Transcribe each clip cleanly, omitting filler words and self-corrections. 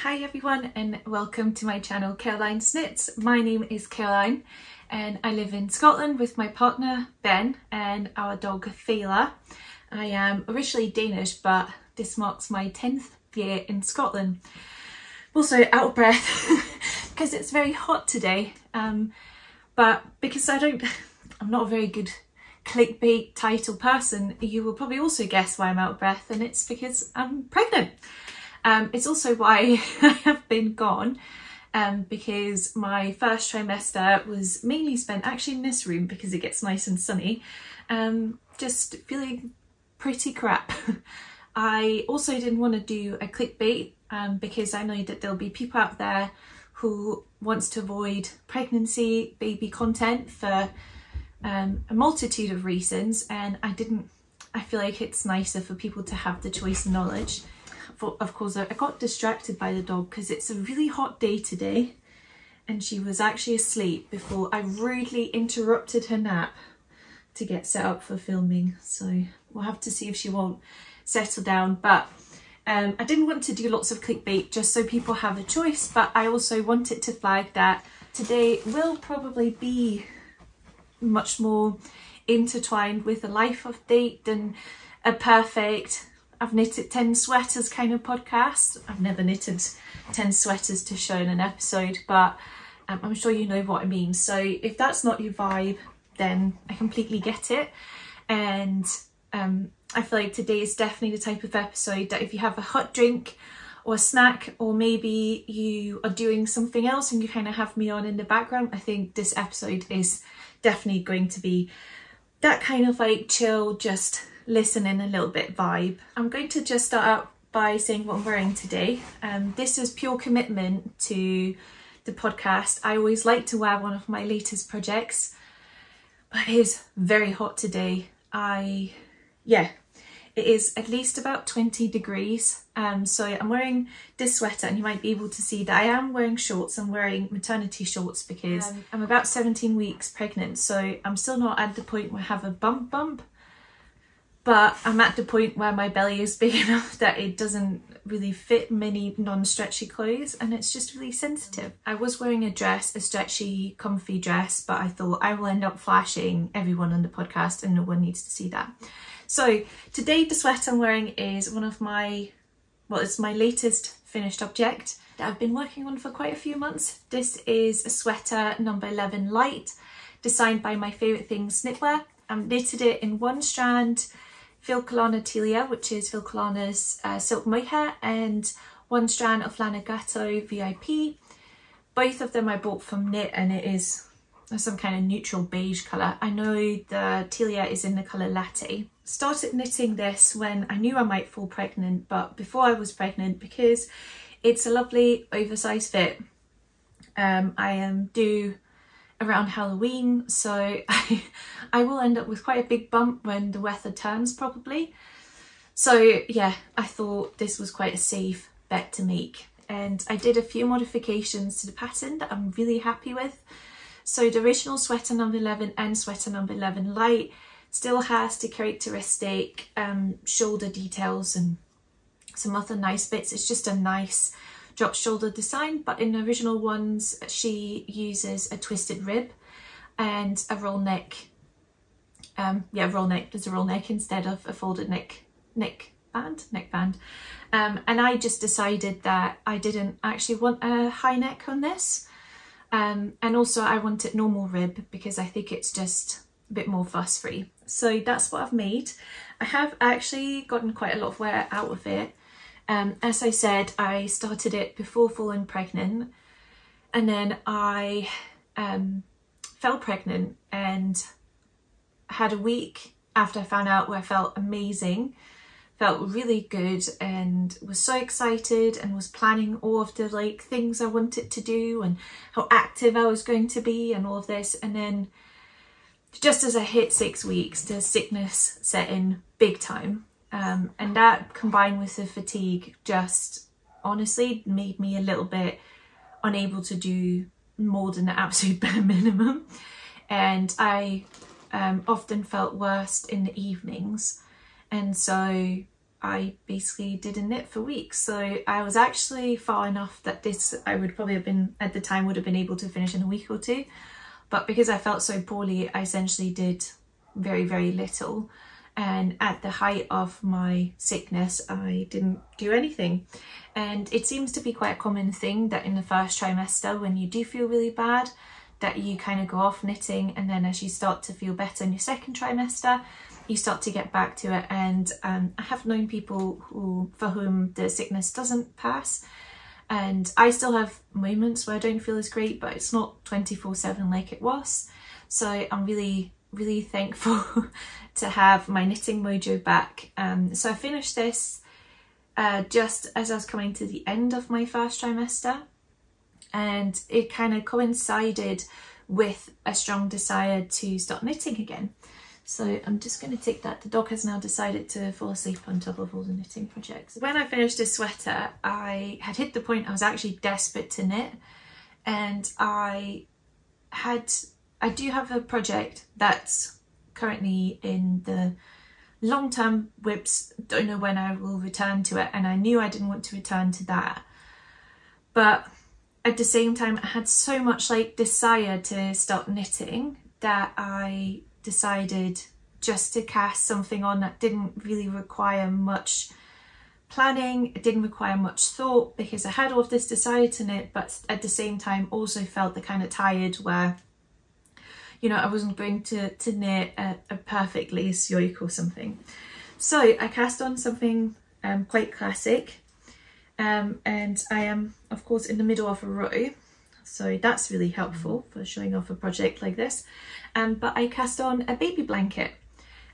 Hi everyone and welcome to my channel Karoline Snits. My name is Karoline and I live in Scotland with my partner Ben and our dog Thaler. I am originally Danish but this marks my 10th year in Scotland. I'm also out of breath because it's very hot today, but because I'm not a very good clickbait title person, you will probably also guess why I'm out of breath, and it's because I'm pregnant. It's also why I have been gone, because my first trimester was mainly spent actually in this room because it gets nice and sunny, just feeling pretty crap. I also didn't want to do a clickbait because I know that there'll be people out there who wants to avoid pregnancy, baby content for a multitude of reasons, and I feel like it's nicer for people to have the choice and knowledge. Of course, I got distracted by the dog because it's a really hot day today and she was actually asleep before I rudely interrupted her nap to get set up for filming. So we'll have to see if she won't settle down. But I didn't want to do lots of clickbait just so people have a choice, but I also wanted to flag that today will probably be much more intertwined with a life update than a perfect I've knitted 10 sweaters kind of podcast. I've never knitted 10 sweaters to show in an episode, but I'm sure you know what I mean. So if that's not your vibe, then I completely get it. And I feel like today is definitely the type of episode that if you have a hot drink or a snack, or maybe you are doing something else and you kind of have me on in the background, I think this episode is definitely going to be that kind of like chill, just listening a little bit vibe. I'm going to just start out by saying what I'm wearing today. This is pure commitment to the podcast. I always like to wear one of my latest projects, but it is very hot today. It is at least about 20 degrees. So I'm wearing this sweater and you might be able to see that I am wearing shorts. I'm wearing maternity shorts because I'm about 17 weeks pregnant. So I'm still not at the point where I have a bump, but I'm at the point where my belly is big enough that it doesn't really fit many non-stretchy clothes and it's just really sensitive. I was wearing a dress, a stretchy, comfy dress, but I thought I will end up flashing everyone on the podcast and no one needs to see that. So today the sweater I'm wearing is one of my, it's my latest finished object that I've been working on for quite a few months. This is a sweater number 11 light, designed by my favourite things knitwear. I knitted it in one strand, Lana Telia, which is Lana's silk mohair, and one strand of Lana Gatto VIP. Both of them I bought from Knit and it is some kind of neutral beige colour. I know the Telia is in the colour Latte. Started knitting this when I knew I might fall pregnant, but before I was pregnant, because it's a lovely oversized fit. I am due around Halloween, so I will end up with quite a big bump when the weather turns probably. So yeah, I thought this was quite a safe bet to make, and I did a few modifications to the pattern that I'm really happy with. So the original sweater number 11 and sweater number 11 light still has the characteristic shoulder details and some other nice bits. It's just a nice drop shoulder design, but in the original ones she uses a twisted rib and a roll neck. Roll neck. There's a roll neck instead of a folded neck band. And I just decided that I didn't actually want a high neck on this, and also I wanted normal rib because I think it's just a bit more fuss free. So that's what I've made. I have actually gotten quite a lot of wear out of it. As I said, I started it before falling pregnant, and then I fell pregnant and had a week after I found out where I felt amazing, felt really good, and was so excited and was planning all of the like things I wanted to do and how active I was going to be and all of this. And then just as I hit 6 weeks, the sickness set in big time. And that combined with the fatigue just honestly made me a little bit unable to do more than the absolute bare minimum. And I often felt worse in the evenings. And so I basically didn't knit for weeks. So I was actually far enough that this I would probably have been, at the time, would have been able to finish in a week or two. But because I felt so poorly, I essentially did very, very little. And at the height of my sickness, I didn't do anything. And it seems to be quite a common thing that in the first trimester, when you do feel really bad, that you kind of go off knitting, and then as you start to feel better in your second trimester, you start to get back to it. And I have known people for whom the sickness doesn't pass, and I still have moments where I don't feel as great, but it's not 24/7 like it was. So I'm really, really thankful to have my knitting mojo back. So I finished this just as I was coming to the end of my first trimester, and it kind of coincided with a strong desire to start knitting again. So I'm just going to take that. The dog has now decided to fall asleep on top of all the knitting projects. When I finished this sweater, I had hit the point I was actually desperate to knit, and I do have a project that's currently in the long-term whips. Don't know when I will return to it, and I knew I didn't want to return to that. But at the same time, I had so much like desire to start knitting that I decided just to cast something on that didn't really require much planning. It didn't require much thought, because I had all of this desire to knit, but at the same time also felt the kind of tired where, you know, I wasn't going to knit a perfect lace yoke or something. So I cast on something quite classic, and I am of course in the middle of a row, so that's really helpful for showing off a project like this. But I cast on a baby blanket.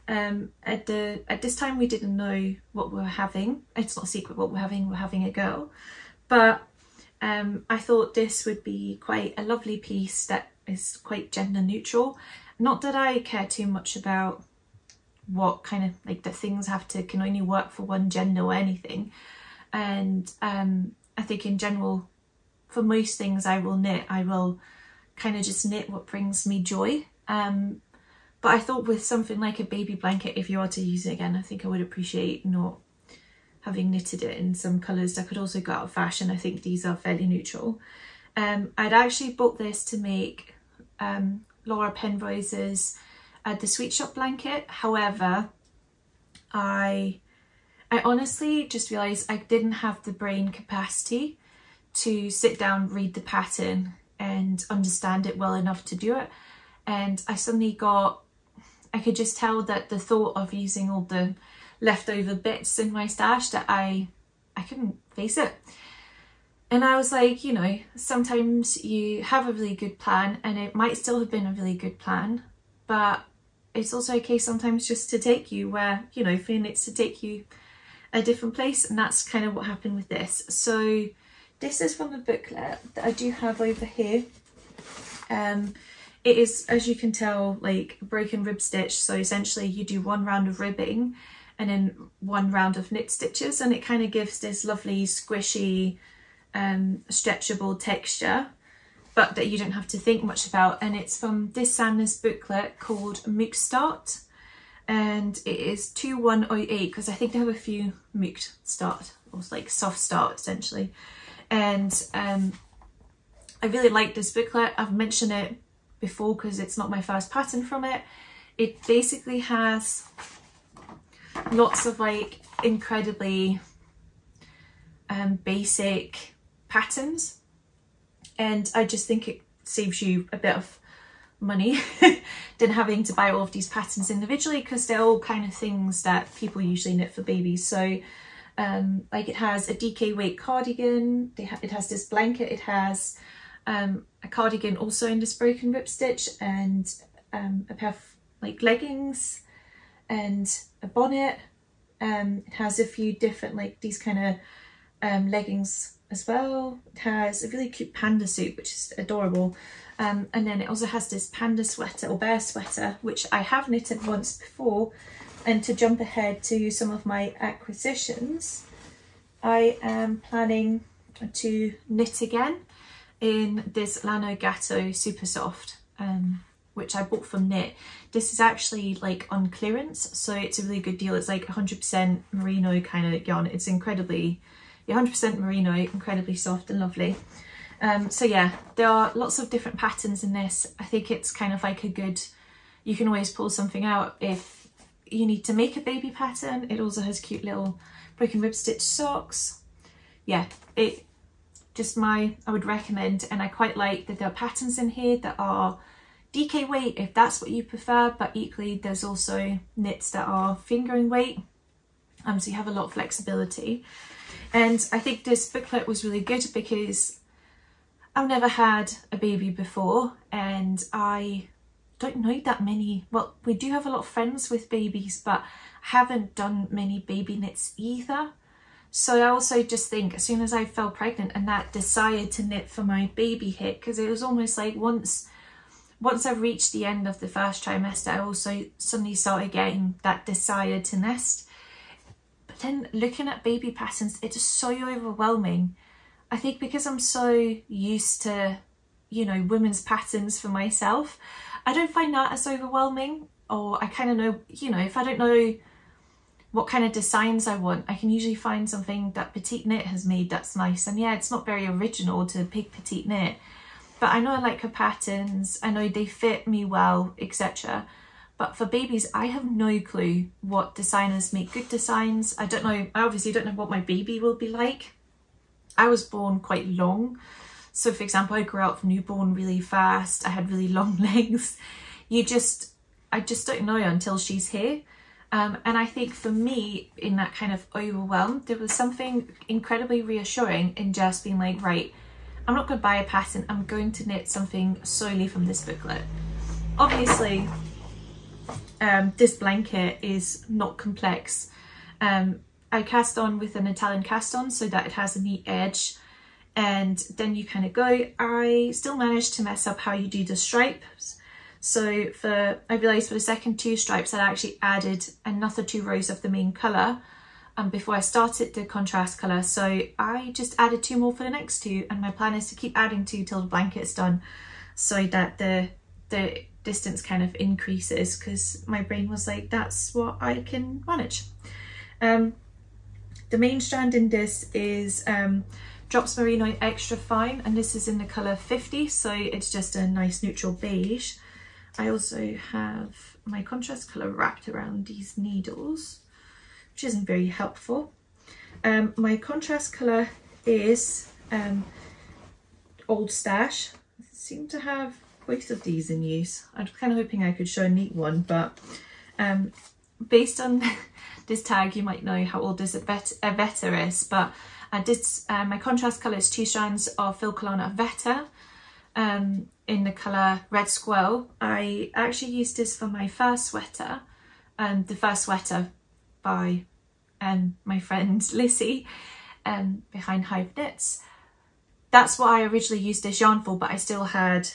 At this time we didn't know what we were having. It's not a secret what we're having a girl, but I thought this would be quite a lovely piece that is quite gender neutral. Not that I care too much about what kind of like the things can only work for one gender or anything. And I think in general, for most things I will knit, I will kind of just knit what brings me joy. But I thought with something like a baby blanket, if you are to use it again, I think I would appreciate not having knitted it in some colours that could also go out of fashion. I think these are fairly neutral. I'd actually bought this to make Laura Penrose's The Sweet Shop blanket. However, I honestly just realised I didn't have the brain capacity to sit down, read the pattern and understand it well enough to do it. And I suddenly I could just tell that the thought of using all the leftover bits in my stash, that I couldn't face it. And I was like, you know, sometimes you have a really good plan, and it might still have been a really good plan, but it's also okay sometimes just to take you where, you know, for knits to take you a different place. And that's kind of what happened with this. So this is from the booklet that I do have over here. It is, as you can tell, like a broken rib stitch. So essentially you do one round of ribbing and then one round of knit stitches, and it kind of gives this lovely squishy stretchable texture, but that you don't have to think much about. And it's from this Sandnes booklet called Mook Start, and it is 2108, because I think they have a few Mooked Start, or like soft start essentially. And I really like this booklet. I've mentioned it before because it's not my first pattern from it. It basically has lots of like incredibly basic patterns, and I just think it saves you a bit of money than having to buy all of these patterns individually, because they're all kind of things that people usually knit for babies. So like it has a DK weight cardigan, it has this blanket, it has a cardigan also in this broken rib stitch, and a pair of like leggings and a bonnet. It has a few different like these kind of leggings as well. It has a really cute panda suit, which is adorable, and then it also has this panda sweater or bear sweater, which I have knitted once before. And to jump ahead to some of my acquisitions, I am planning to knit again in this Lana Gatto super soft. which I bought from Knit, this is actually like on clearance, so it's a really good deal. It's like 100% merino kind of yarn. It's incredibly, 100% merino, incredibly soft and lovely. So yeah, there are lots of different patterns in this. I think it's kind of like a good, you can always pull something out if you need to make a baby pattern. It also has cute little broken rib stitch socks. Yeah, I would recommend, and I quite like that there are patterns in here that are DK weight if that's what you prefer, but equally there's also knits that are fingering weight, so you have a lot of flexibility. And I think this booklet was really good because I've never had a baby before, and I don't know that many, well, we do have a lot of friends with babies, but I haven't done many baby knits either. So I also just think as soon as I fell pregnant and that desire to knit for my baby hit, because it was almost like once I reached the end of the first trimester, I also suddenly started getting that desire to nest. But then looking at baby patterns, it's just so overwhelming. I think because I'm so used to, you know, women's patterns for myself, I don't find that as overwhelming. Or I kind of know, you know, if I don't know what kind of designs I want, I can usually find something that Petite Knit has made that's nice. And yeah, it's not very original to pick Petite Knit, but I know I like her patterns, I know they fit me well, etc. But for babies, I have no clue what designers make good designs. I don't know, I obviously don't know what my baby will be like. I was born quite long. So for example, I grew up newborn really fast. I had really long legs. I just don't know until she's here. And I think for me, in that kind of overwhelm, there was something incredibly reassuring in just being like, right, I'm not going to buy a pattern, I'm going to knit something solely from this booklet. Obviously, this blanket is not complex. I cast on with an Italian cast on so that it has a neat edge, and then you kind of go. I still managed to mess up how you do the stripes. So I realised for the second 2 stripes I actually added another 2 rows of the main colour before I started the contrast colour. So I just added 2 more for the next 2, and my plan is to keep adding 2 till the blanket is done, so that the distance kind of increases, because my brain was like, that's what I can manage. The main strand in this is Drops Merino Extra Fine, and this is in the colour 50, so it's just a nice neutral beige. I also have my contrast colour wrapped around these needles, which isn't very helpful. My contrast colour is Old Stash. I seem to have both of these in use. I'm kind of hoping I could show a neat one, but based on this tag, you might know how old this Avetta is, but my contrast colour is 2 strands of Fil Colonna Avetta. In the colour Red Squirrel. I actually used this for my first sweater, the first sweater by my friend Lissy behind Hive Knits. That's what I originally used this yarn for, but I still had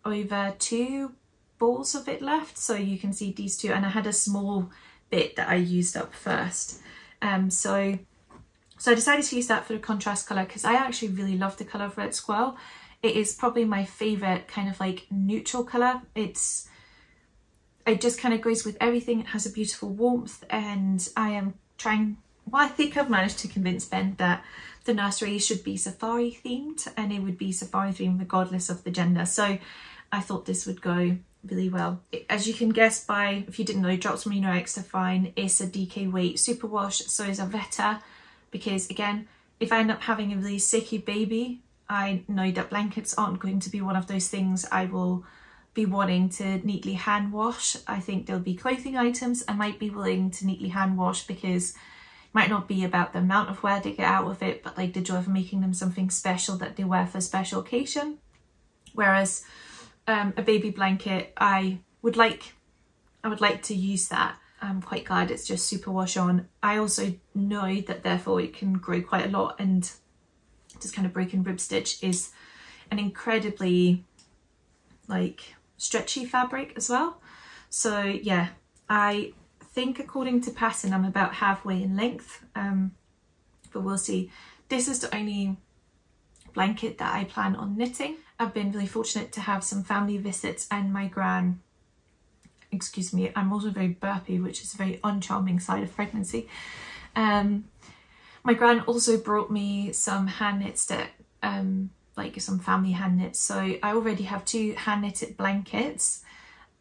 over 2 balls of it left, so you can see these 2, and I had a small bit that I used up first. So I decided to use that for the contrast colour because I actually really love the colour of Red Squirrel. It is probably my favourite kind of like neutral colour. It just kind of goes with everything. It has a beautiful warmth, and I am trying, well, I think I've managed to convince Ben that the nursery should be safari themed, and it would be safari themed regardless of the gender. So I thought this would go really well. As you can guess by, if you didn't know, Drops Merino Extra Fine is a DK weight superwash, so is Avetta, because again, if I end up having a really sicky baby, I know that blankets aren't going to be one of those things I will be wanting to neatly hand wash. I think there'll be clothing items I might be willing to neatly hand wash, because it might not be about the amount of wear they get out of it, but like the joy of making them something special that they wear for a special occasion. Whereas a baby blanket, I would like to use that. I'm quite glad it's just super wash on. I also know that therefore it can grow quite a lot, and this kind of broken rib stitch is an incredibly like stretchy fabric as well. So yeah, I think according to pattern I'm about halfway in length, but we'll see. This is the only blanket that I plan on knitting. I've been really fortunate to have some family visits, and my gran, excuse me, I'm also very burpy, which is a very uncharming side of pregnancy. My gran also brought me some hand knits that like some family hand knits. So I already have 2 hand knitted blankets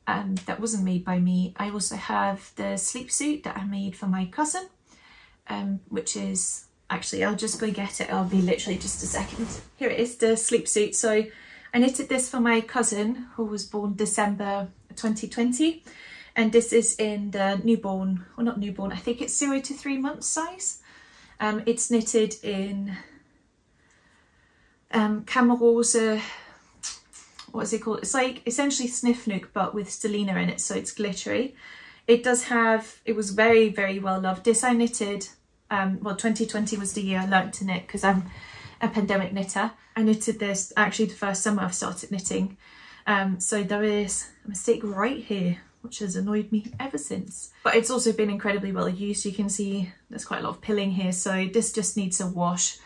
that wasn't made by me. I also have the sleepsuit that I made for my cousin, which is, actually I'll just go get it, I'll be literally just a second. Here it is, the sleepsuit. So I knitted this for my cousin who was born December 2020, and this is in the newborn, or not newborn, I think it's 0 to 3 months size. It's knitted in Camerose, what is it called? It's like essentially Sniff Nook but with stellina in it, so it's glittery. It does have, it was very, very well loved. This I knitted, well, 2020 was the year I learned to knit because I'm a pandemic knitter. I knitted this actually the first summer I've started knitting. So there is a mistake right here, which has annoyed me ever since. But it's also been incredibly well used. You can see there's quite a lot of pilling here, so this just needs a wash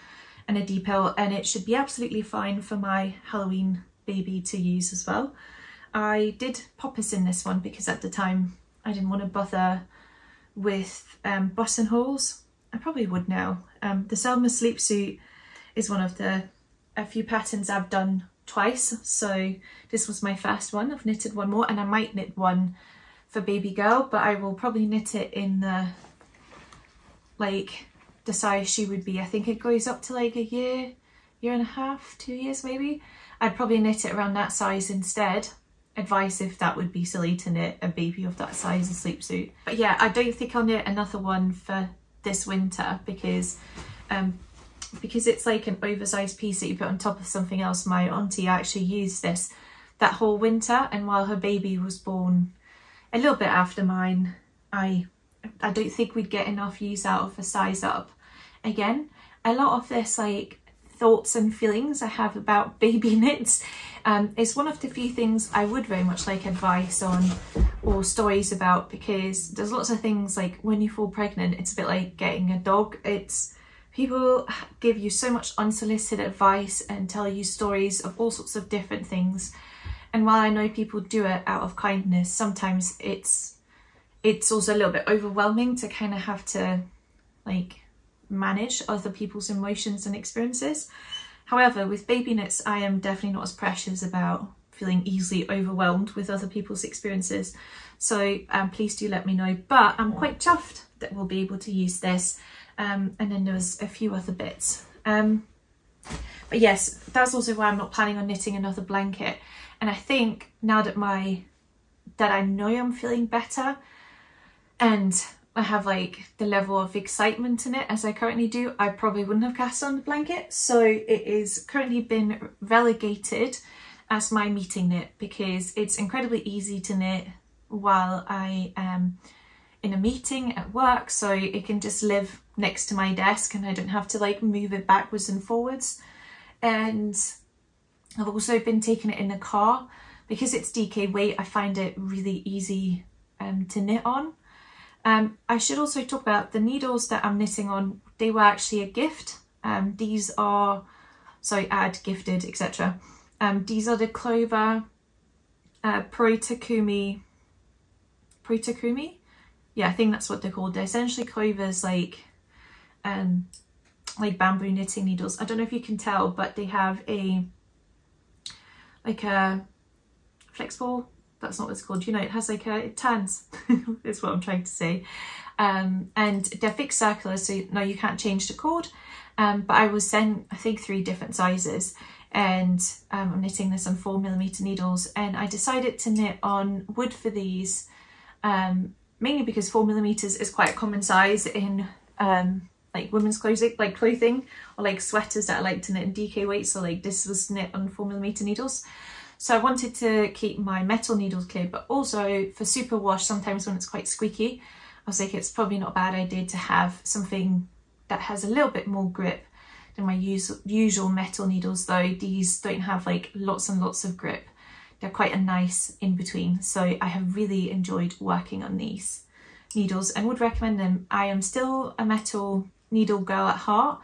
and a depill, and it should be absolutely fine for my Halloween baby to use as well. I did poppers in this one because at the time I didn't want to bother with buttonholes. I probably would now. The Selma Sleepsuit is one of a few patterns I've done twice, so this was my first one. I've knitted one more, and I might knit one for baby girl, but I will probably knit it in the size she would be. I think it goes up to like a year and a half, 2 years maybe. I'd probably knit it around that size instead. Advice if that would be silly to knit a baby of that size a sleepsuit. But yeah, I don't think I'll knit another one for this winter because it's like an oversized piece that you put on top of something else. My auntie actually used this that whole winter, and while her baby was born a little bit after mine, I don't think we'd get enough use out of a size up. Again, a lot of this like thoughts and feelings I have about baby knits is one of the few things I would very much like advice on or stories about, because there's lots of things like when you fall pregnant, it's a bit like getting a dog. It's people give you so much unsolicited advice and tell you stories of all sorts of different things, and while I know people do it out of kindness, sometimes it's also a little bit overwhelming to kind of have to like manage other people's emotions and experiences. However, with baby knits, I am definitely not as precious about feeling easily overwhelmed with other people's experiences. So please do let me know. But I'm quite chuffed that we'll be able to use this. And then there was a few other bits. But yes, that's also why I'm not planning on knitting another blanket. And I think now that I know I'm feeling better and I have like the level of excitement in it as I currently do, I probably wouldn't have cast on the blanket. So it is currently been relegated as my meeting knit because it's incredibly easy to knit while I am in a meeting at work. So it can just live next to my desk and I don't have to like move it backwards and forwards. And I've also been taking it in the car because it's DK weight. I find it really easy to knit on. I should also talk about the needles that I'm knitting on. They were actually a gift. These are, sorry, add, gifted, etc. These are the Clover Protakumi. Yeah, I think that's what they're called. They're essentially Clover's like bamboo knitting needles. I don't know if you can tell, but they have a flexible, that's not what it's called, you know, it has like it turns is what I'm trying to say, and they're fixed circular, so no, you can't change the cord, but I was sent I think 3 different sizes, and I'm knitting this on 4mm needles, and I decided to knit on wood for these, mainly because 4mm is quite a common size in like women's clothing or like sweaters that I like to knit in DK weight, so like this was knit on 4mm needles. So I wanted to keep my metal needles clear, but also for superwash, sometimes when it's quite squeaky, I was like, it's probably not a bad idea to have something that has a little bit more grip than my usual metal needles, though these don't have like lots and lots of grip. They're quite a nice in between. So I have really enjoyed working on these needles and would recommend them. I am still a metal needle girl at heart,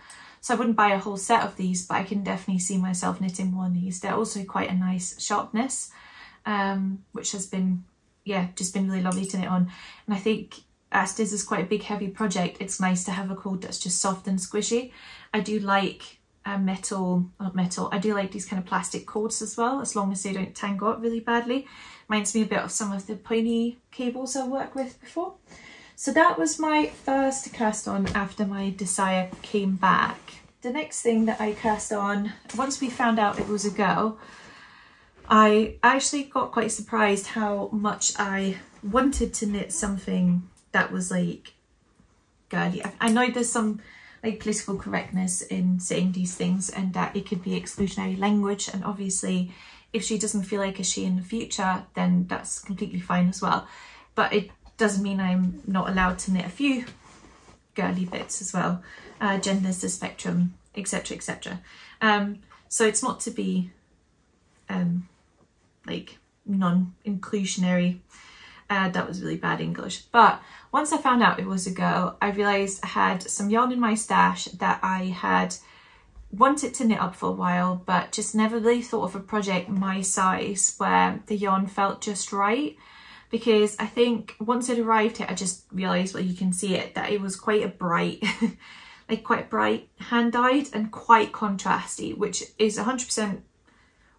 So I wouldn't buy a whole set of these, but I can definitely see myself knitting one of these. They're also quite a nice sharpness, which has been, yeah, just been really lovely to knit on. And I think as this is quite a big heavy project, it's nice to have a cord that's just soft and squishy. I do like I do like these kind of plastic cords as well, as long as they don't tangle up really badly. Reminds me a bit of some of the pony cables I've worked with before. So that was my first cast on after my Desire came back. The next thing that I cast on, once we found out it was a girl, I actually got quite surprised how much I wanted to knit something that was like girly. I know there's some like political correctness in saying these things and that it could be exclusionary language, and obviously if she doesn't feel like a she in the future, then that's completely fine as well. But it doesn't mean I'm not allowed to knit a few girly bits as well. Gender's the spectrum, etc, etc. So it's not to be like non-inclusionary. That was really bad English. But once I found out it was a girl, I realised I had some yarn in my stash that I had wanted to knit up for a while, but just never really thought of a project my size where the yarn felt just right. Because I think once it arrived here, I just realised, well, you can see it, that it was quite a bright, like quite bright hand-dyed and quite contrasty, which is 100%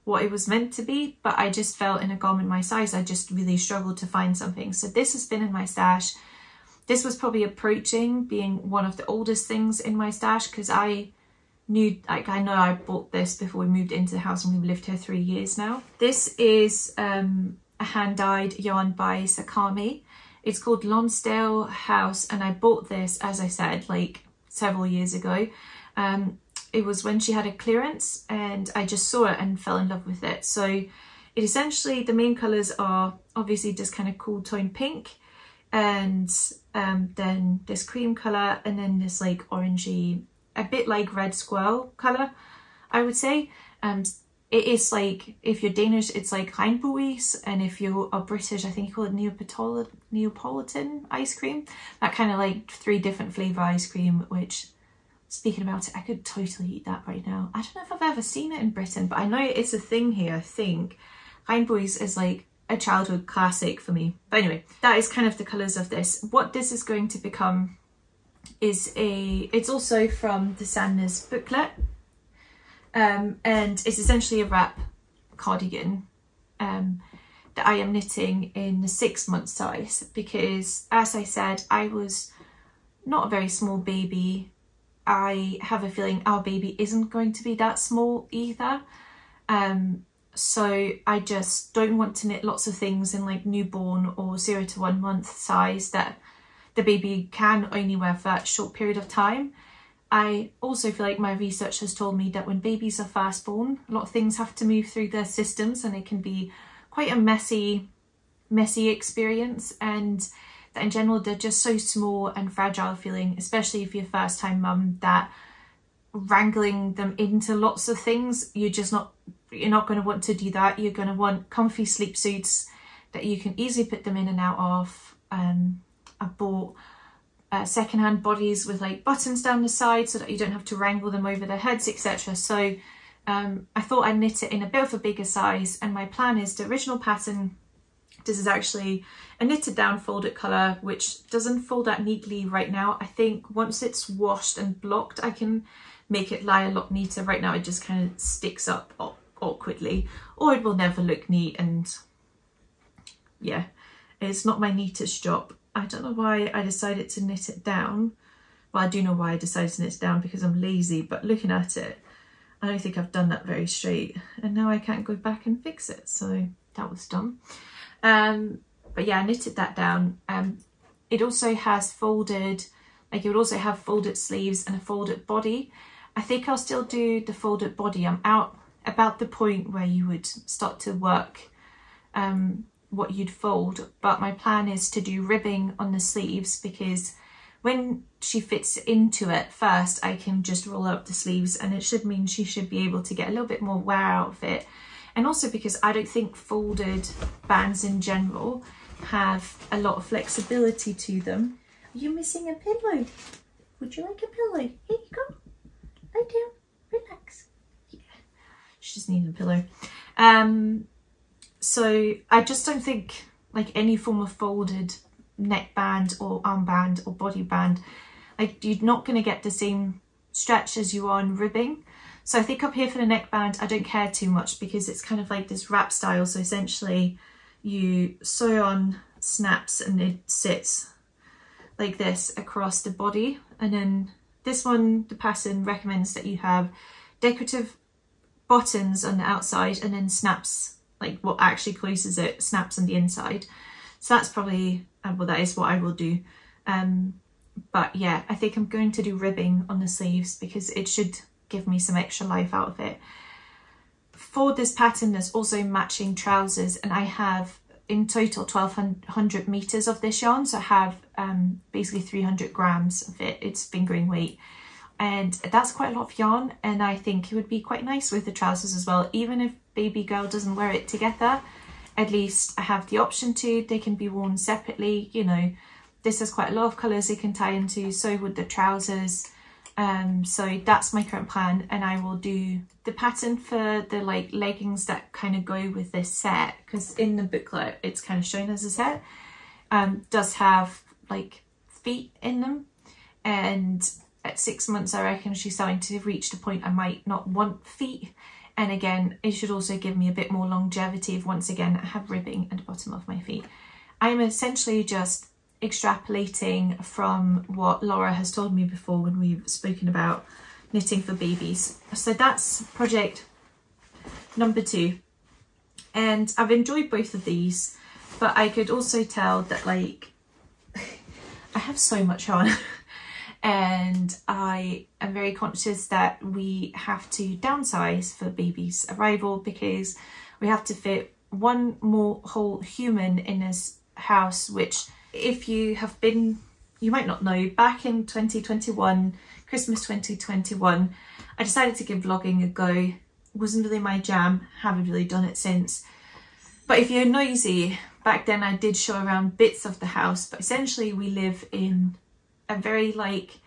what it was meant to be. But I just felt in a garment my size, I just really struggled to find something. So this has been in my stash. This was probably approaching being one of the oldest things in my stash, because I knew, like, I know I bought this before we moved into the house and we've lived here 3 years now. This is a hand-dyed yarn by Zakami. It's called Lonsdale House, and I bought this, as I said, like several years ago. It was when she had a clearance and I just saw it and fell in love with it. So it essentially, the main colours are obviously this kind of cool tone pink, and then this cream colour, and then this like orangey, a bit like red squirrel colour, I would say. It is like, if you're Danish, it's like Regnbuis, and if you are British, I think you call it Neapolitan ice cream. That kind of like 3 different flavour ice cream, which, speaking about it, I could totally eat that right now. I don't know if I've ever seen it in Britain, but I know it's a thing here, I think. Regnbuis is like a childhood classic for me. But anyway, that is kind of the colours of this. What this is going to become is it's also from the Sandnes booklet. And it's essentially a wrap cardigan that I am knitting in the 6-month size, because, as I said, I was not a very small baby. I have a feeling our baby isn't going to be that small either. So I just don't want to knit lots of things in like newborn or 0 to 1 month size that the baby can only wear for that short period of time. I also feel like my research has told me that when babies are first born, a lot of things have to move through their systems, and it can be quite a messy experience, and that in general they're just so small and fragile feeling, especially if you're a first time mum, that wrangling them into lots of things, you're not going to want to do that. You're going to want comfy sleep suits that you can easily put them in and out of. I bought secondhand bodies with like buttons down the side so that you don't have to wrangle them over their heads, etc. So I thought I'd knit it in a bit of a bigger size, and my plan is the original pattern. This is actually a knitted down folded colour, which doesn't fold that neatly right now. I think once it's washed and blocked, I can make it lie a lot neater. Right now it just kind of sticks up awkwardly, or it will never look neat, and yeah, it's not my neatest job. I don't know why I decided to knit it down. Well, I do know why I decided to knit it down, because I'm lazy, but looking at it, I don't think I've done that very straight, and now I can't go back and fix it, so that was dumb. But yeah, I knitted that down. It also has folded, like it would also have folded sleeves and a folded body. I think I'll still do the folded body. I'm out about the point where you would start to work what you'd fold, but my plan is to do ribbing on the sleeves, because when she fits into it first, I can just roll up the sleeves, and it should mean she should be able to get a little bit more wear out of it. And also because I don't think folded bands in general have a lot of flexibility to them. Are you missing a pillow? Would you like a pillow? Here you go. Lie down, relax. Yeah, she just needs a pillow. So I just don't think like any form of folded neckband or armband or body band, like you're not going to get the same stretch as you are on ribbing. So I think up here for the neckband, I don't care too much because it's kind of like this wrap style. So essentially you sew on snaps and it sits like this across the body. And then this one, the pattern recommends that you have decorative buttons on the outside and then snaps, like what actually closes it, snaps on the inside. So that's probably, well, that is what I will do. But yeah, I think I'm going to do ribbing on the sleeves because it should give me some extra life out of it. For this pattern, there's also matching trousers, and I have in total 1200 meters of this yarn. So I have basically 300 grams of it. It's fingering weight. And that's quite a lot of yarn, and I think it would be quite nice with the trousers as well. Even if baby girl doesn't wear it together, at least I have the option to. They can be worn separately, you know. This has quite a lot of colours they can tie into, so would the trousers. So that's my current plan, and I will do the pattern for the like leggings that kind of go with this set, because in the booklet it's kind of shown as a set. Does have like feet in them, and at 6 months I reckon she's starting to reach the point I might not want feet. And again, it should also give me a bit more longevity if once again I have ribbing at the bottom of my feet. I'm essentially just extrapolating from what Laura has told me before when we've spoken about knitting for babies. So that's project number 2, and I've enjoyed both of these, but I could also tell that like I have so much on and I am very conscious that we have to downsize for baby's arrival because we have to fit one more whole human in this house, which if you have been, you might not know, back in 2021, Christmas 2021, I decided to give vlogging a go. It wasn't really my jam, haven't really done it since. But if you're nosy, back then I did show around bits of the house, but essentially we live in a very like,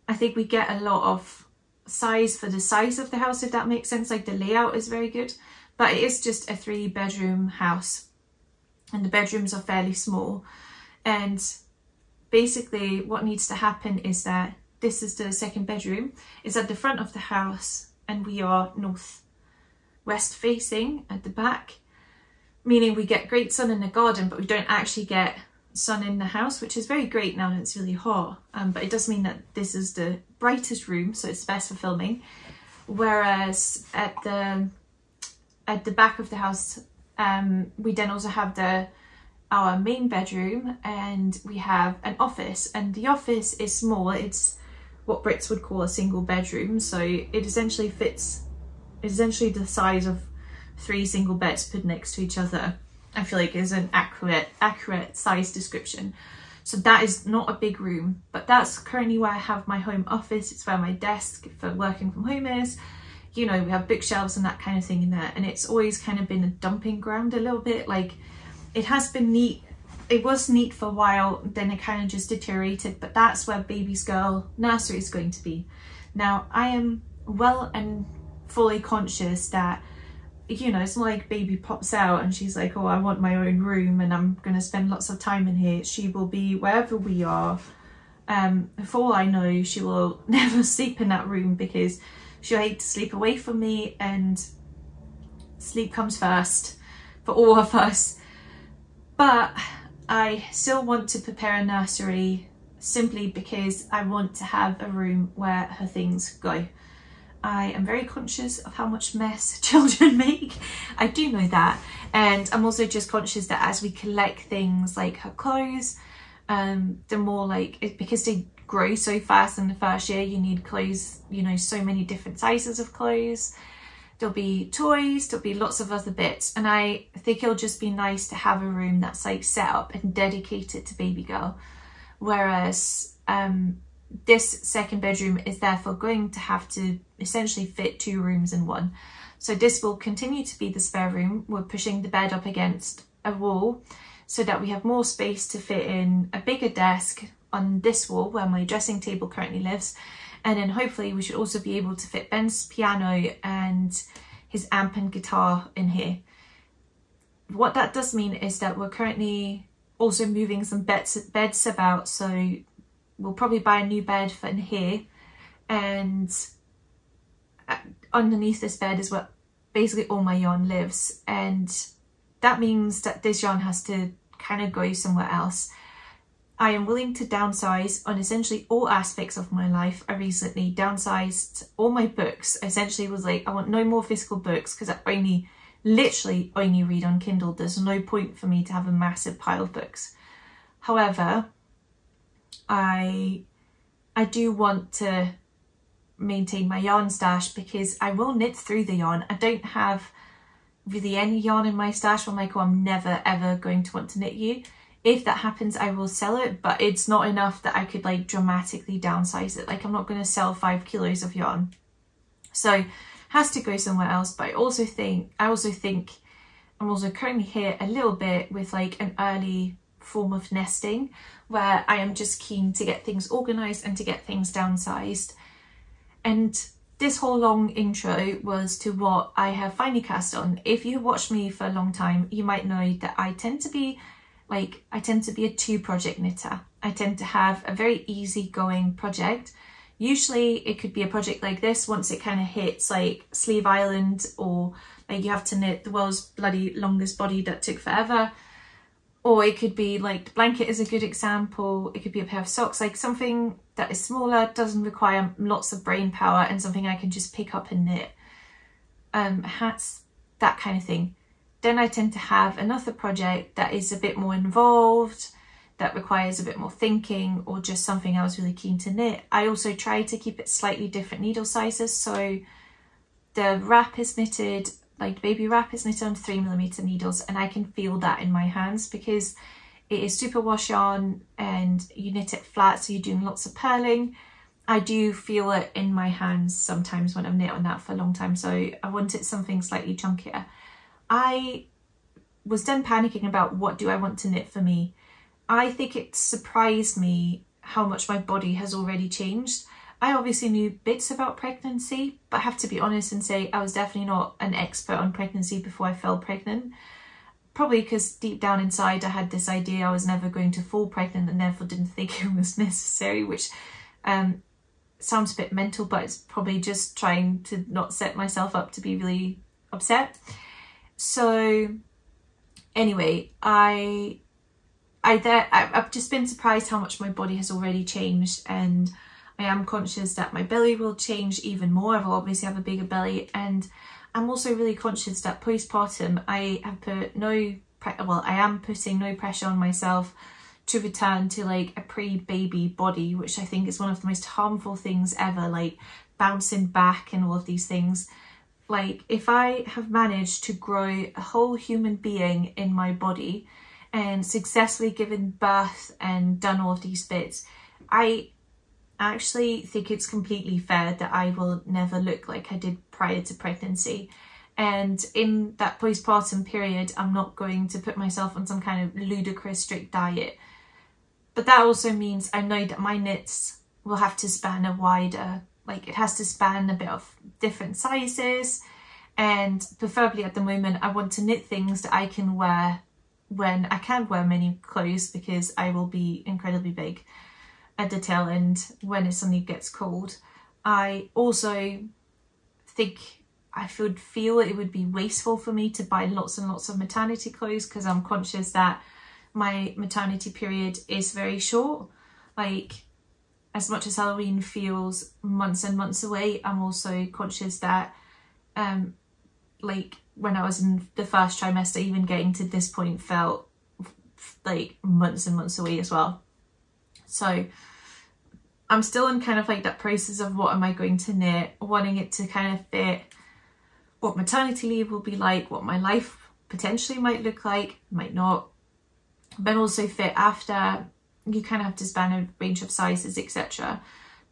I think we get a lot of size for the size of the house, if that makes sense. Like the layout is very good, but it is just a 3-bedroom house and the bedrooms are fairly small. And basically what needs to happen is that this is the 2nd bedroom. It's at the front of the house and we are northwest facing at the back, meaning we get great sun in the garden, but we don't actually get sun in the house, which is very great now that it's really hot. But it does mean that this is the brightest room, so it's best for filming. Whereas at the back of the house, we then also have our main bedroom, and we have an office, and the office is small. It's what Brits would call a single bedroom, so it essentially fits, essentially the size of 3 single beds put next to each other. I feel like is an accurate size description. So that is not a big room, but that's currently where I have my home office. It's where my desk for working from home is. You know, we have bookshelves and that kind of thing in there, and it's always kind of been a dumping ground a little bit. Like, it has been neat. It was neat for a while, then it kind of just deteriorated, but that's where baby's girl nursery is going to be. Now, I am well and fully conscious that, you know, it's not like baby pops out and she's like, oh, I want my own room and I'm going to spend lots of time in here. She will be wherever we are. For all I know, she will never sleep in that room because she'll hate to sleep away from me, and sleep comes first for all of us. But I still want to prepare a nursery simply because I want to have a room where her things go. I am very conscious of how much mess children make. I do know that. And I'm also just conscious that as we collect things like her clothes, the more like, because they grow so fast in the first year, you need clothes, you know, so many different sizes of clothes. There'll be toys, there'll be lots of other bits. And I think it'll just be nice to have a room that's like set up and dedicated to baby girl. Whereas this 2nd bedroom is therefore going to have to essentially fit 2 rooms in one. So this will continue to be the spare room. We're pushing the bed up against a wall so that we have more space to fit in a bigger desk on this wall where my dressing table currently lives, And then hopefully we should also be able to fit Ben's piano and his amp and guitar in here. What that does mean is that we're currently also moving some beds about, so we'll probably buy a new bed for in here, and underneath this bed is where basically all my yarn lives, and that means that this yarn has to kind of go somewhere else. I am willing to downsize on essentially all aspects of my life. I recently downsized all my books. Essentially was like, I want no more physical books because I literally only read on Kindle. There's no point for me to have a massive pile of books. However, I do want to maintain my yarn stash because I will knit through the yarn. I don't have really any yarn in my stash where I'm like, oh, I'm never ever going to want to knit you. If that happens, I will sell it, but it's not enough that I could like dramatically downsize it. Like I'm not going to sell 5 kilos of yarn. So it has to go somewhere else. But I also think I'm also currently here a little bit with like an early form of nesting where I am just keen to get things organized and to get things downsized. And this whole long intro was to what I have finally cast on. If you watched me for a long time, you might know that I tend to be a 2-project knitter. I tend to have a very easygoing project. Usually it could be a project like this once it kind of hits like Sleeve Island, or like you have to knit the world's bloody longest body that took forever. Or it could be like the blanket is a good example. It could be a pair of socks, like something that is smaller, doesn't require lots of brain power, and something I can just pick up and knit. Hats, that kind of thing. Then I tend to have another project that is a bit more involved, that requires a bit more thinking, or just something I was really keen to knit. I also try to keep it slightly different needle sizes. So the wrap is knitted, like the baby wrap is knitted on 3mm needles, and I can feel that in my hands because it is superwash yarn and you knit it flat, so you're doing lots of purling. I do feel it in my hands sometimes when I've knit on that for a long time, so I wanted something slightly chunkier. I was then panicking about what do I want to knit for me. I think it surprised me how much my body has already changed. I obviously knew bits about pregnancy, but I have to be honest and say I was definitely not an expert on pregnancy before I fell pregnant. Probably because deep down inside I had this idea I was never going to fall pregnant and therefore didn't think it was necessary, which sounds a bit mental, but it's probably just trying to not set myself up to be really upset. So anyway, I've just been surprised how much my body has already changed, and I am conscious that my belly will change even more. I will obviously have a bigger belly, and I'm also really conscious that postpartum I am putting no pressure on myself to return to like a pre-baby body, which I think is one of the most harmful things ever, like bouncing back and all of these things. Like if I have managed to grow a whole human being in my body and successfully given birth and done all of these bits, I actually think it's completely fair that I will never look like I did prior to pregnancy. And in that postpartum period, I'm not going to put myself on some kind of ludicrous strict diet. But that also means I know that my knits will have to span a wider, like it has to span a bit of different sizes, and preferably at the moment I want to knit things that I can wear when I can't wear many clothes, because I will be incredibly big at the tail end when it suddenly gets cold. I also think I would feel it would be wasteful for me to buy lots and lots of maternity clothes, because I'm conscious that my maternity period is very short. Like, as much as Halloween feels months and months away, I'm also conscious that like when I was in the first trimester, even getting to this point felt like months and months away as well. So I'm still in kind of like that process of what am I going to knit, wanting it to kind of fit what maternity leave will be like, what my life potentially might look like, might not, but also fit after. You kind of have to span a range of sizes, etc.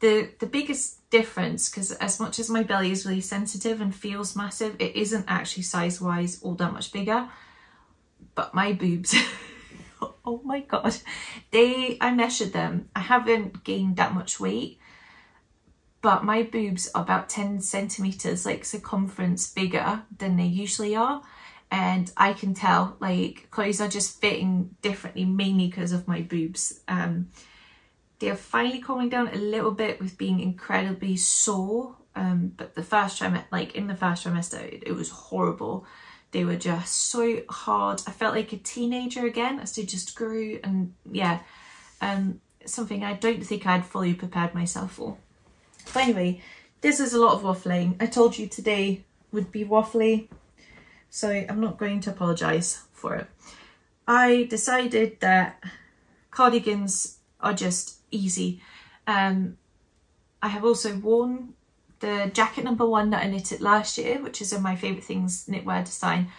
The biggest difference, because as much as my belly is really sensitive and feels massive, it isn't actually size wise all that much bigger. But my boobs, oh my god, I measured them. I haven't gained that much weight, but my boobs are about 10 centimeters like circumference bigger than they usually are, and I can tell like clothes are just fitting differently, mainly because of my boobs. They're finally calming down a little bit with being incredibly sore, but the first trimester, like in the first trimester, it was horrible. They were just so hard. I felt like a teenager again as they just grew, and yeah, something I don't think I'd fully prepared myself for. But anyway, this is a lot of waffling. I told you today would be waffly, so I'm not going to apologise for it. I decided that cardigans are just easy. I have also worn the jacket number 1 that I knitted last year, which is in my favourite things knitwear design.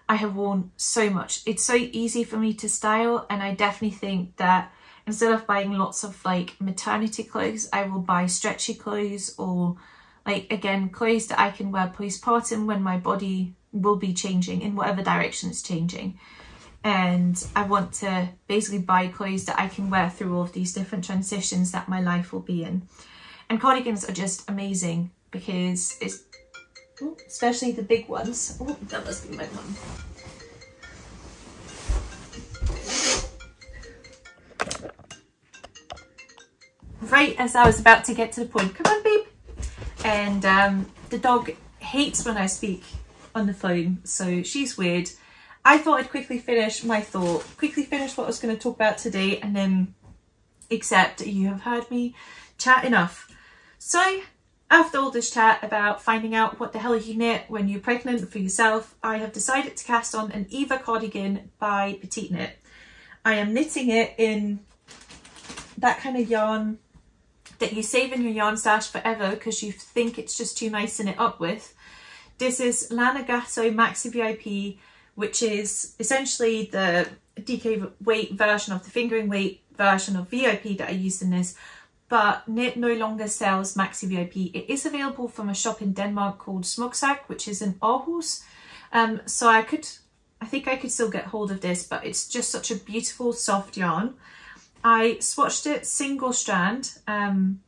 I have worn so much. It's so easy for me to style, and I definitely think that instead of buying lots of like maternity clothes, I will buy stretchy clothes, or like, again, clothes that I can wear postpartum when my body will be changing in whatever direction it's changing. And I want to basically buy clothes that I can wear through all of these different transitions that my life will be in. And cardigans are just amazing because it's, especially the big ones. Oh, that must be my mum. Right as I was about to get to the point, come on babe. And the dog hates when I speak on the phone, so she's weird. I thought I'd quickly finish my thought, quickly finish what I was going to talk about today, and then accept you have heard me chat enough. So after all this chat about finding out what the hell you knit when you're pregnant for yourself, I have decided to cast on an Eva cardigan by Petite Knit. I am knitting it in that kind of yarn that you save in your yarn stash forever because you think it's just too nice to knit up with. This is Lana Gatto Maxi VIP, which is essentially the DK weight version of the fingering weight version of VIP that I used in this, but Knit no longer sells Maxi VIP. It is available from a shop in Denmark called Omslagsjakke, which is in Aarhus. So I think I could still get hold of this, but it's just such a beautiful soft yarn. I swatched it single strand, and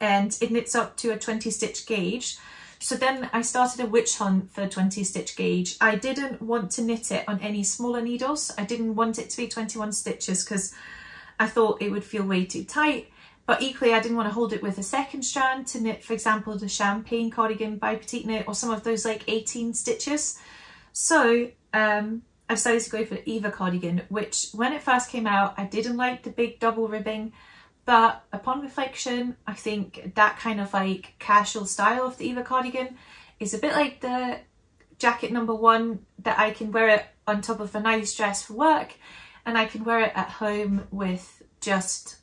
it knits up to a 20 stitch gauge. So then I started a witch hunt for 20 stitch gauge. I didn't want to knit it on any smaller needles. I didn't want it to be 21 stitches because I thought it would feel way too tight. But equally, I didn't want to hold it with a second strand to knit, for example, the Champagne cardigan by Petite Knit or some of those like 18 stitches. So I decided to go for the Eva cardigan, which when it first came out, I didn't like the big double ribbing. But upon reflection, I think that kind of like casual style of the Eva cardigan is a bit like the jacket number 1, that I can wear it on top of a nice dress for work, and I can wear it at home with just,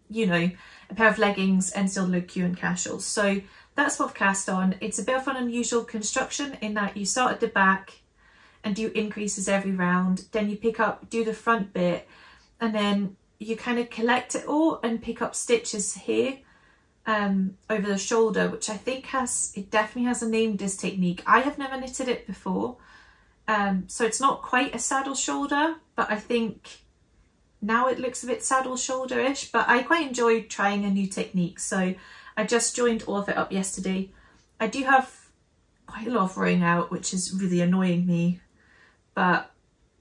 you know, a pair of leggings and still look cute and casual. So that's what I've cast on. It's a bit of an unusual construction in that you start at the back and do increases every round, then you pick up, do the front bit, and then you kind of collect it all and pick up stitches here over the shoulder, which I think it definitely has a name, this technique. I have never knitted it before, so it's not quite a saddle shoulder, but I think now it looks a bit saddle shoulder-ish, but I quite enjoyed trying a new technique. So I just joined all of it up yesterday. I do have quite a lot of rowing out, which is really annoying me, but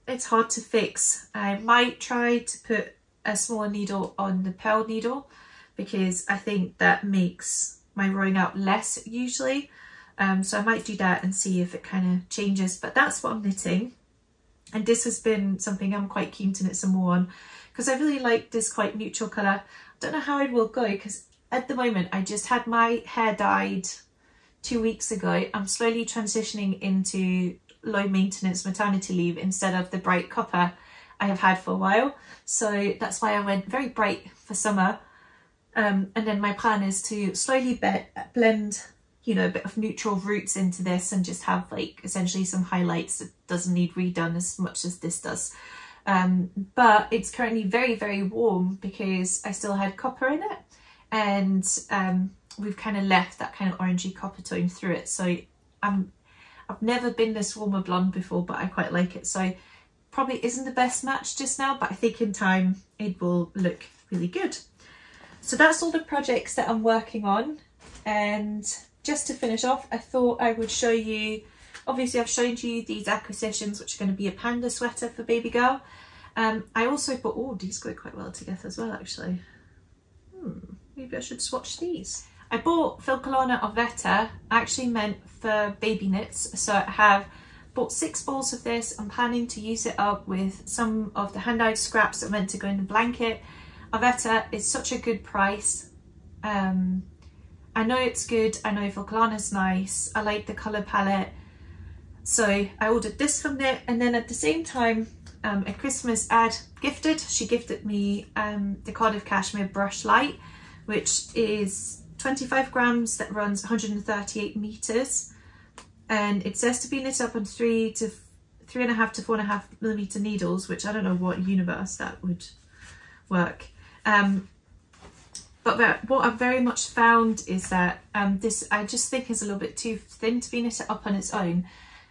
it's hard to fix. I might try to put a smaller needle on the Purl needle because I think that makes my rowing out less usually. So I might do that and see if it kind of changes, but that's what I'm knitting. And this has been something I'm quite keen to knit some more on because I really like this quite neutral colour. I don't know how it will go because at the moment I just had my hair dyed 2 weeks ago. I'm slowly transitioning into low maintenance maternity leave instead of the bright copper I have had for a while. So that's why I went very bright for summer. And then my plan is to slowly blend, you know, a bit of neutral roots into this and just have like essentially some highlights that doesn't need redone as much as this does. But it's currently very, very warm because I still had copper in it, and we've kind of left that kind of orangey copper tone through it. So I've never been this warm a blonde before, but I quite like it. So probably isn't the best match just now, but I think in time it will look really good. So that's all the projects that I'm working on. And just to finish off, I thought I would show you, obviously I've showed you these acquisitions, which are going to be a panda sweater for baby girl. I also bought, oh, these go quite well together as well actually. Maybe I should swatch these. I bought Lana of Vetta, actually meant for baby knits, so I have bought 6 balls of this. I'm planning to use it up with some of the hand-dyed scraps that are meant to go in the blanket. Avetta is such a good price. I know it's good, I know Lana's nice, I like the colour palette. So I ordered this from Knit, and then at the same time, at Christmas she gifted me the Cardiff Cashmere Brush Light, which is 25 grams that runs 138 meters, and it says to be knit up on 3.5 to 4.5 millimeter needles, which I don't know what universe that would work. But what I've very much found is that this I just think is a little bit too thin to be knitted up on its own.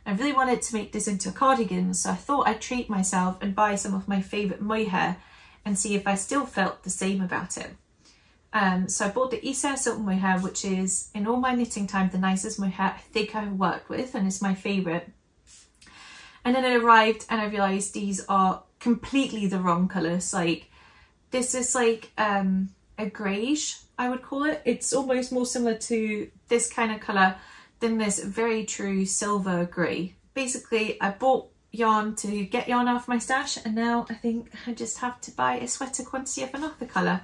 I really wanted to make this into a cardigan, so I thought I'd treat myself and buy some of my favourite mohair and see if I still felt the same about it. So I bought the Isa Silk Mohair, which is, in all my knitting time, the nicest mohair I think I've worked with, and it's my favourite. And then it arrived and I realised these are completely the wrong colours. Like, this is like a greyish, I would call it. It's almost more similar to this kind of colour than this very true silver grey. Basically, I bought yarn to get yarn off my stash, and now I think I just have to buy a sweater quantity of another colour.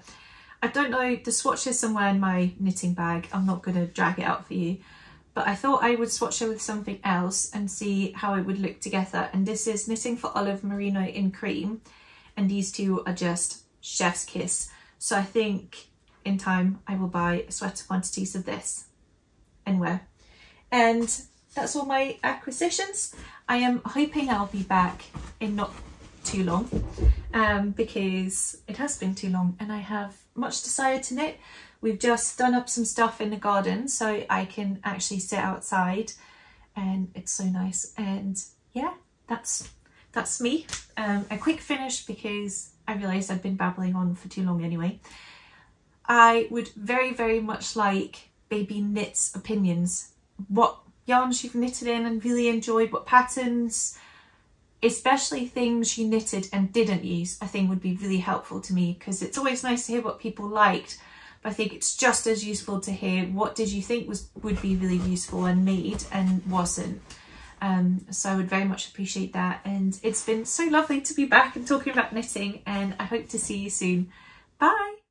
I don't know, the swatch is somewhere in my knitting bag. I'm not going to drag it out for you, but I thought I would swatch it with something else and see how it would look together. And this is Knitting for Olive Merino in Cream, and these two are just chef's kiss. So I think in time I will buy sweater quantities of this and wear. And that's all my acquisitions. I am hoping I'll be back in not too long, because it has been too long and I have much desire to knit. We've just done up some stuff in the garden so I can actually sit outside, and it's so nice. And yeah, that's me. A quick finish because I realised I'd been babbling on for too long anyway. I would very, very much like baby knits opinions. What yarns you've knitted in and really enjoyed, what patterns, especially things you knitted and didn't use, I think would be really helpful to me, because it's always nice to hear what people liked, but I think it's just as useful to hear what did you think would be really useful and made and wasn't. So I would very much appreciate that, and it's been so lovely to be back and talking about knitting, and I hope to see you soon. Bye!